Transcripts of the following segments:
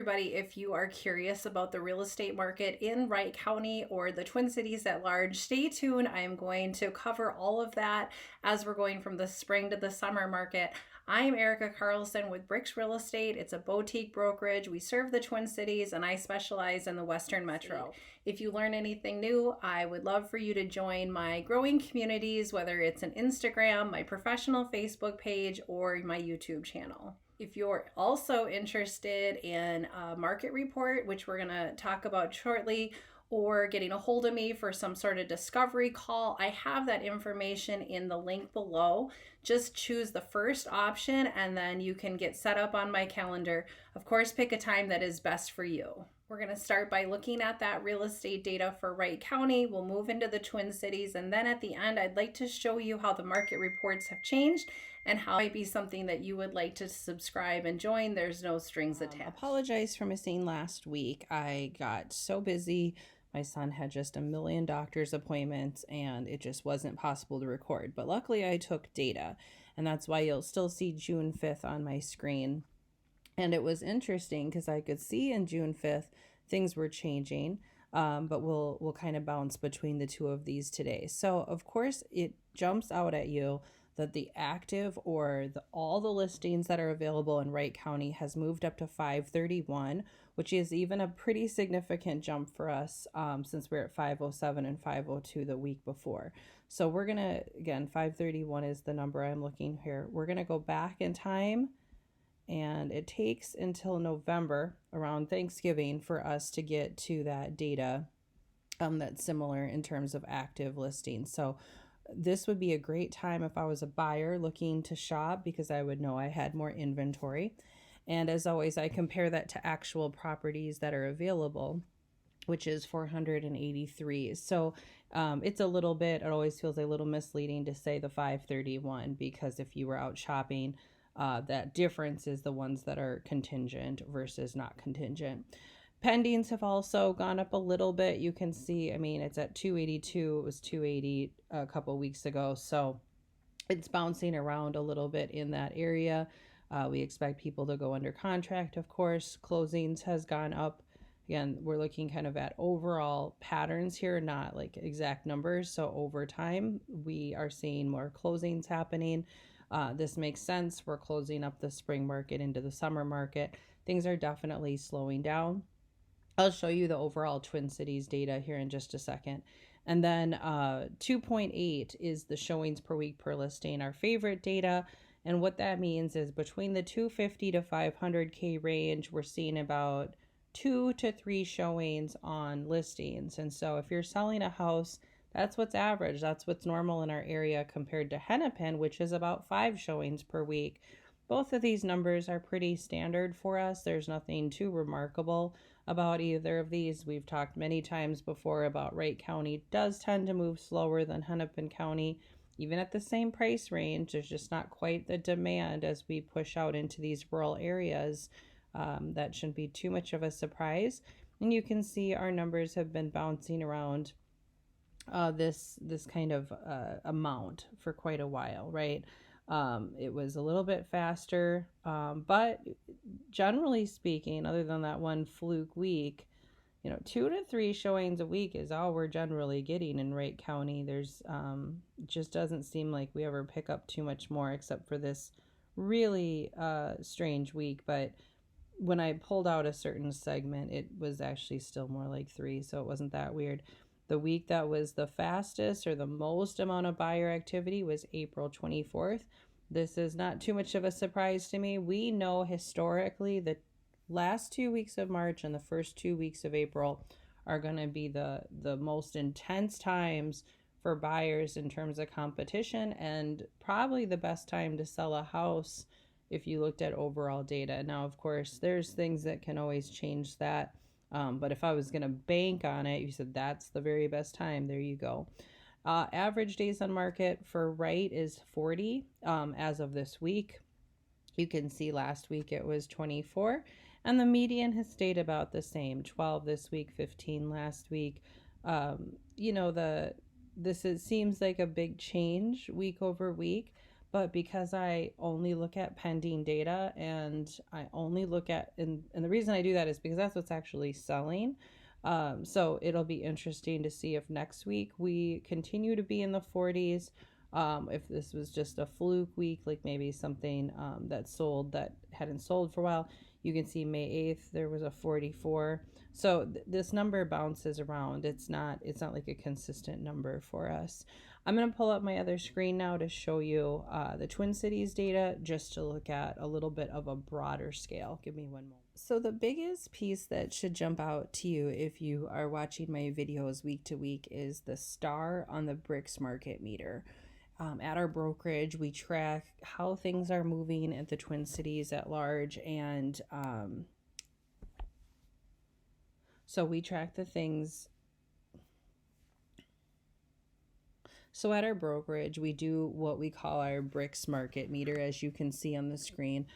Everybody, if you are curious about the real estate market in Wright County or the Twin Cities at large, stay tuned. I am going to cover all of that as we're going from the spring to the summer market. I'm Erica Carlson with Bricks Real Estate. It's a boutique brokerage. We serve the Twin Cities and I specialize in the Western Metro. If you learn anything new, I would love for you to join my growing communities, whether it's an Instagram, my professional Facebook page, or my YouTube channel. If you're also interested in a market report, which we're going to talk about shortly, or getting a hold of me for some sort of discovery call, I have that information in the link below. Just choose the first option and then you can get set up on my calendar. Of course, pick a time that is best for you. We're going to start by looking at that real estate data for Wright County. We'll move into the Twin Cities, and then at the end, I'd like to show you how the market reports have changed and how it might be something that you would like to subscribe and join. There's no strings attached. Apologize for missing last week. I got so busy. My son had just a million doctor's appointments and it just wasn't possible to record. But luckily I took data, and that's why you'll still see June 5th on my screen. And it was interesting because I could see in June 5th things were changing, but we'll kind of bounce between the two of these today. So of course it jumps out at you that the active or all the listings that are available in Wright County has moved up to 531, which is even a pretty significant jump for us since we're at 507 and 502 the week before. So we're going to, again, 531 is the number I'm looking here. We're going to go back in time, and it takes until November around Thanksgiving for us to get to that data that's similar in terms of active listings. So this would be a great time if I was a buyer looking to shop, because I would know I had more inventory. And as always, I compare that to actual properties that are available, which is 483. So it's a little bit, it always feels a little misleading to say the 531, because if you were out shopping, that difference is the ones that are contingent versus not contingent. Pendings have also gone up a little bit. You can see, I mean, it's at 282. It was 280 a couple weeks ago. So it's bouncing around a little bit in that area. We expect people to go under contract, of course. Closings has gone up. Again, we're looking kind of at overall patterns here, not like exact numbers. So over time, we are seeing more closings happening. This makes sense. We're closing up the spring market into the summer market. Things are definitely slowing down. I'll show you the overall Twin Cities data here in just a second. And then 2.8 is the showings per week per listing, our favorite data. And what that means is between the 250 to 500K range, we're seeing about 2 to 3 showings on listings. And so if you're selling a house, that's what's average. That's what's normal in our area compared to Hennepin, which is about 5 showings per week. Both of these numbers are pretty standard for us. There's nothing too remarkable about either of these. We've talked many times before about Wright County does tend to move slower than Hennepin County. Even at the same price range, there's just not quite the demand as we push out into these rural areas. That shouldn't be too much of a surprise. And you can see our numbers have been bouncing around this kind of amount for quite a while, right? It was a little bit faster, but generally speaking, other than that one fluke week, 2 to 3 showings a week is all we're generally getting in Wright County. There's just doesn't seem like we ever pick up too much more, except for this really strange week. But when I pulled out a certain segment, it was actually still more like 3, so it wasn't that weird. The week that was the fastest or the most amount of buyer activity was April 24th. This is not too much of a surprise to me. We know historically the last 2 weeks of March and the first 2 weeks of April are going to be the most intense times for buyers in terms of competition, and probably the best time to sell a house if you looked at overall data. Now, of course, there's things that can always change that. But if I was going to bank on it, you said that's the very best time. There you go. Average days on market for Wright is 40 as of this week. You can see last week it was 24. And the median has stayed about the same, 12 this week, 15 last week. Seems like a big change week over week. But because I only look at pending data, and I only look at, and the reason I do that is because that's what's actually selling. So it'll be interesting to see if next week we continue to be in the 40s. If this was just a fluke week, like maybe something that sold that hadn't sold for a while. You can see May 8th there was a 44. So this number bounces around. It's not like a consistent number for us. I'm going to pull up my other screen now to show you the Twin Cities data, just to look at a little bit of a broader scale. Give me one moment. So the biggest piece that should jump out to you if you are watching my videos week to week is the star on the bricks market meter. At our brokerage, we track how things are moving at the Twin Cities at large, and so we track the things. So at our brokerage, we do what we call our bricks market meter, as you can see on the screen.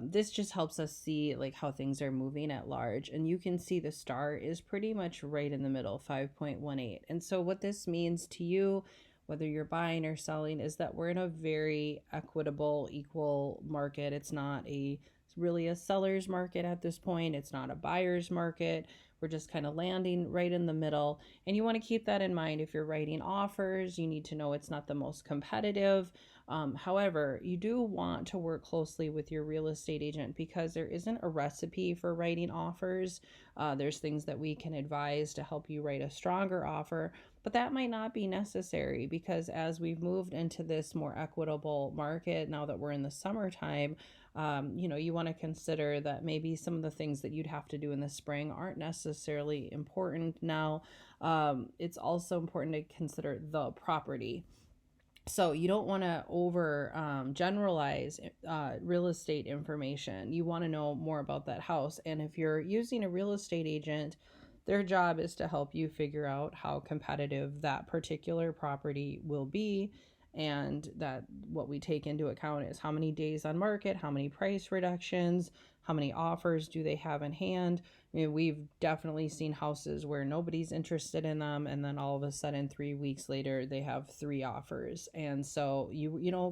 This just helps us see like how things are moving at large, and you can see the star is pretty much right in the middle, 5.18. And so what this means to you, whether you're buying or selling, is that we're in a very equitable, equal market. It's really a seller's market at this point. It's not a buyer's market. We're just kind of landing right in the middle. And you want to keep that in mind if you're writing offers. You need to know it's not the most competitive. However, you do want to work closely with your real estate agent, because there isn't a recipe for writing offers. There's things that we can advise to help you write a stronger offer, but that might not be necessary, because as we've moved into this more equitable market, now that we're in the summertime, you want to consider that maybe some of the things that you'd have to do in the spring aren't necessarily important now. It's also important to consider the property. So you don't want to over generalize real estate information. You want to know more about that house. And if you're using a real estate agent, their job is to help you figure out how competitive that particular property will be. And that what we take into account is how many days on market, how many price reductions, how many offers do they have in hand. I mean, we've definitely seen houses where nobody's interested in them, and then all of a sudden 3 weeks later they have 3 offers. And so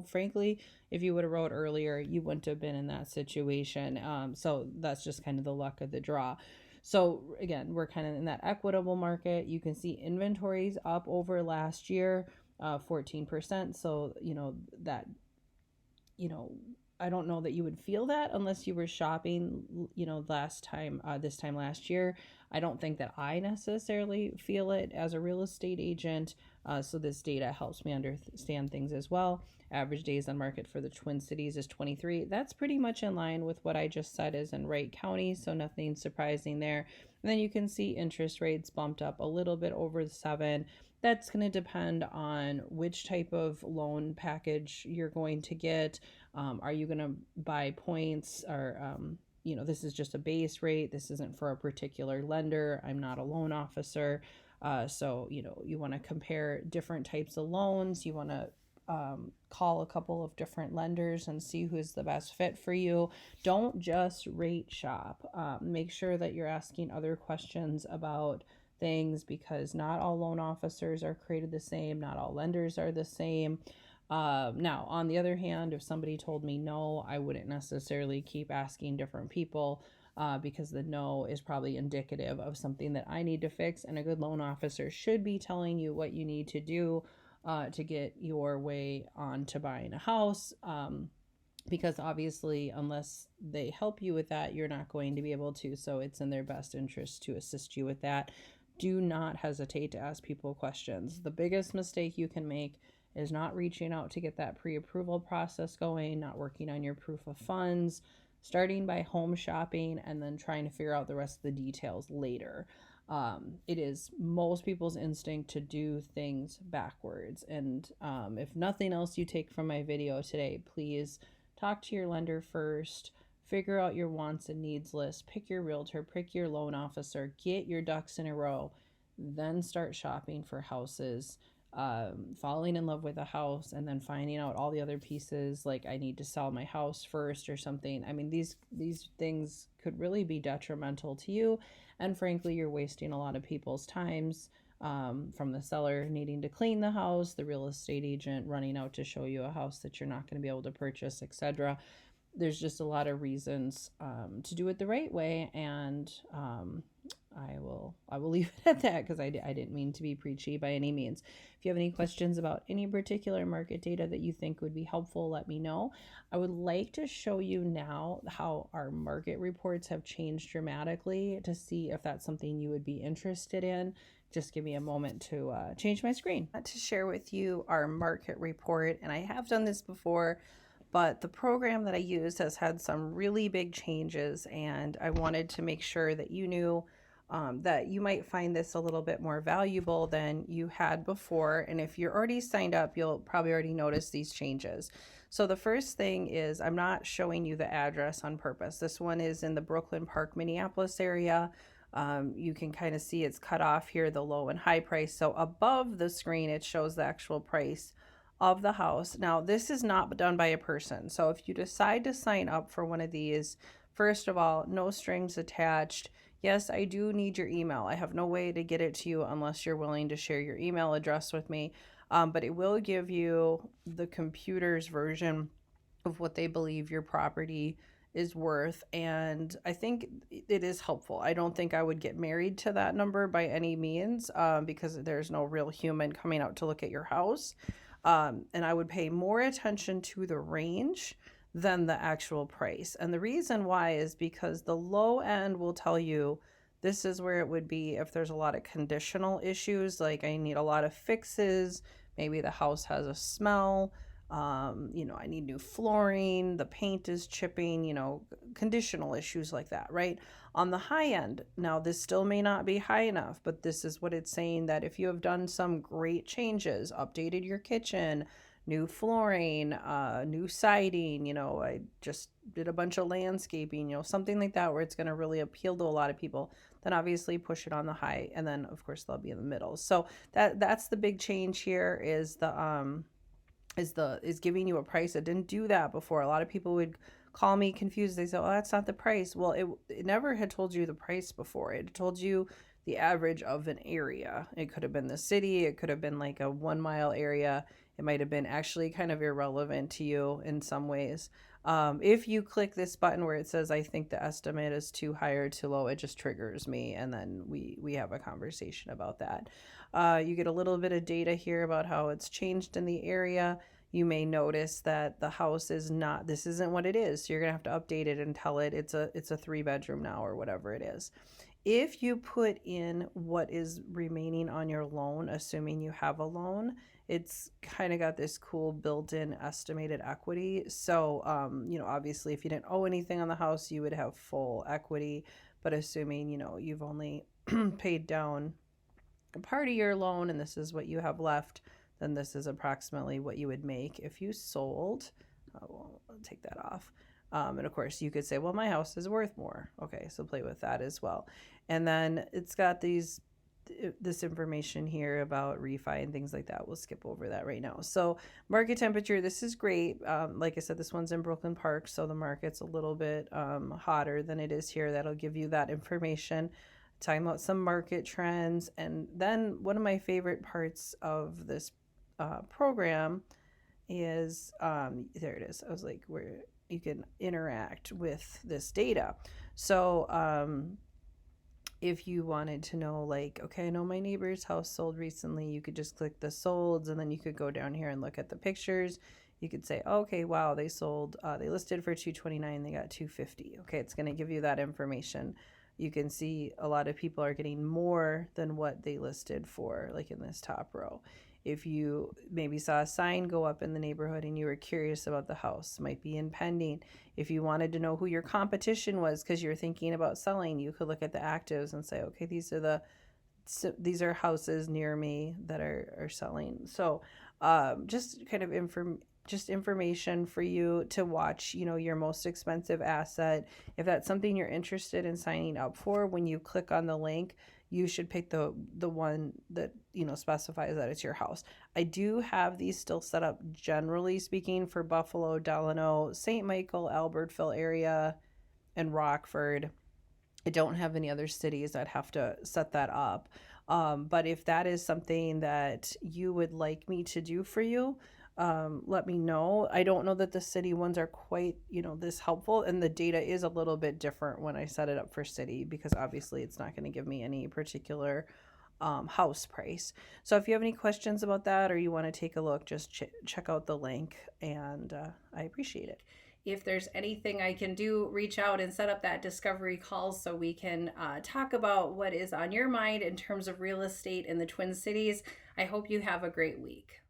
frankly, if you would have wrote earlier, you wouldn't have been in that situation. So that's just kind of the luck of the draw. So again, we're kind of in that equitable market. You can see inventories up over last year, 14%. So that I don't know that you would feel that unless you were shopping this time last year. I don't think that I necessarily feel it as a real estate agent. So this data helps me understand things as well. Average days on market for the Twin Cities is 23. That's pretty much in line with what I just said is in Wright County, so nothing surprising there. And then you can see interest rates bumped up a little bit over the 7. That's going to depend on which type of loan package you're going to get. Are you going to buy points, or this is just a base rate. This isn't for a particular lender. I'm not a loan officer. So you want to compare different types of loans. You want to call a couple of different lenders and see who's the best fit for you. Don't just rate shop. Make sure that you're asking other questions about things, because not all loan officers are created the same. Not all lenders are the same. Now, on the other hand, if somebody told me no, I wouldn't necessarily keep asking different people, because the no is probably indicative of something that I need to fix. And a good loan officer should be telling you what you need to do to get your way on to buying a house. Because obviously, unless they help you with that, you're not going to be able to. So it's in their best interest to assist you with that. Do not hesitate to ask people questions. The biggest mistake you can make is not reaching out to get that pre-approval process going, not working on your proof of funds, starting by home shopping, and then trying to figure out the rest of the details later. It is most people's instinct to do things backwards. And if nothing else you take from my video today, please talk to your lender first. Figure out your wants and needs list, pick your realtor, pick your loan officer, get your ducks in a row, then start shopping for houses, falling in love with a house, and then finding out all the other pieces, like I need to sell my house first or something. I mean, these things could really be detrimental to you, and frankly, you're wasting a lot of people's times from the seller needing to clean the house, the real estate agent running out to show you a house that you're not going to be able to purchase, etc. There's just a lot of reasons to do it the right way, and I will leave it at that because I didn't mean to be preachy by any means. If you have any questions about any particular market data that you think would be helpful, let me know. I would like to show you now how our market reports have changed dramatically to see if that's something you would be interested in. Just give me a moment to change my screen. To share with you our market report, and I have done this before, but the program that I use has had some really big changes, and I wanted to make sure that you knew that you might find this a little bit more valuable than you had before. And if you're already signed up, you'll probably already notice these changes. So the first thing is I'm not showing you the address on purpose. This one is in the Brooklyn Park, Minneapolis area. You can kind of see it's cut off here, the low and high price. So above the screen, it shows the actual price of the house. Now, this is not done by a person. So if you decide to sign up for one of these, first of all, no strings attached. Yes, I do need your email. I have no way to get it to you unless you're willing to share your email address with me. But it will give you the computer's version of what they believe your property is worth. And I think it is helpful. I don't think I would get married to that number by any means because there's no real human coming out to look at your house. And I would pay more attention to the range than the actual price. And the reason why is because the low end will tell you this is where it would be if there's a lot of conditional issues, like I need a lot of fixes, maybe the house has a smell, I need new flooring, the paint is chipping, conditional issues like that, right? On the high end, now this still may not be high enough, but this is what it's saying, that if you have done some great changes, updated your kitchen, new flooring, new siding, I just did a bunch of landscaping, something like that where it's going to really appeal to a lot of people, then obviously push it on the high, and then of course they'll be in the middle. So that's the big change here is is giving you a price. It didn't do that before. A lot of people would call me confused. They say, "Oh, that's not the price." Well, it never had told you the price before. It told you the average of an area. It could have been the city. It could have been like a 1 mile area. It might have been actually kind of irrelevant to you in some ways. If you click this button where it says, "I think the estimate is too high or too low," it just triggers me, and then we have a conversation about that. You get a little bit of data here about how it's changed in the area. You may notice that the house this isn't what it is. So you're going to have to update it and tell it it's a 3-bedroom now or whatever it is. If you put in what is remaining on your loan, assuming you have a loan, it's kind of got this cool built-in estimated equity. So, obviously if you didn't owe anything on the house, you would have full equity. But assuming, you've only paid down a part of your loan and this is what you have left, then this is approximately what you would make if you sold. I'll take that off. And of course you could say, well, my house is worth more. Okay, so play with that as well. And then it's got this information here about refi and things like that. We'll skip over that right now. So market temperature, this is great. Like I said, this one's in Brooklyn Park, so the market's a little bit hotter than it is here. That'll give you that information. Talking about some market trends. And then one of my favorite parts of this program is there it is. I was like, where you can interact with this data. So if you wanted to know, like, okay, I know my neighbor's house sold recently, you could just click the solds, and then you could go down here and look at the pictures. You could say, okay, wow, they sold, they listed for $229, they got $250. Okay, it's going to give you that information. You can see a lot of people are getting more than what they listed for, like in this top row. If you maybe saw a sign go up in the neighborhood and you were curious about the house, might be in pending. If you wanted to know who your competition was because you're thinking about selling, you could look at the actives and say, okay, these are houses near me that are selling. So just kind of information for you to watch, your most expensive asset. If that's something you're interested in signing up for, when you click on the link, you should pick the one that, specifies that it's your house. I do have these still set up, generally speaking, for Buffalo, Delano, St. Michael, Albertville area, and Rockford. I don't have any other cities that have to set that up. But if that is something that you would like me to do for you, let me know. I don't know that the city ones are quite, this helpful, and the data is a little bit different when I set it up for city, because obviously it's not going to give me any particular house price. So if you have any questions about that, or you want to take a look, just check out the link, and I appreciate it. If there's anything I can do, reach out and set up that discovery call so we can talk about what is on your mind in terms of real estate in the Twin Cities. I hope you have a great week.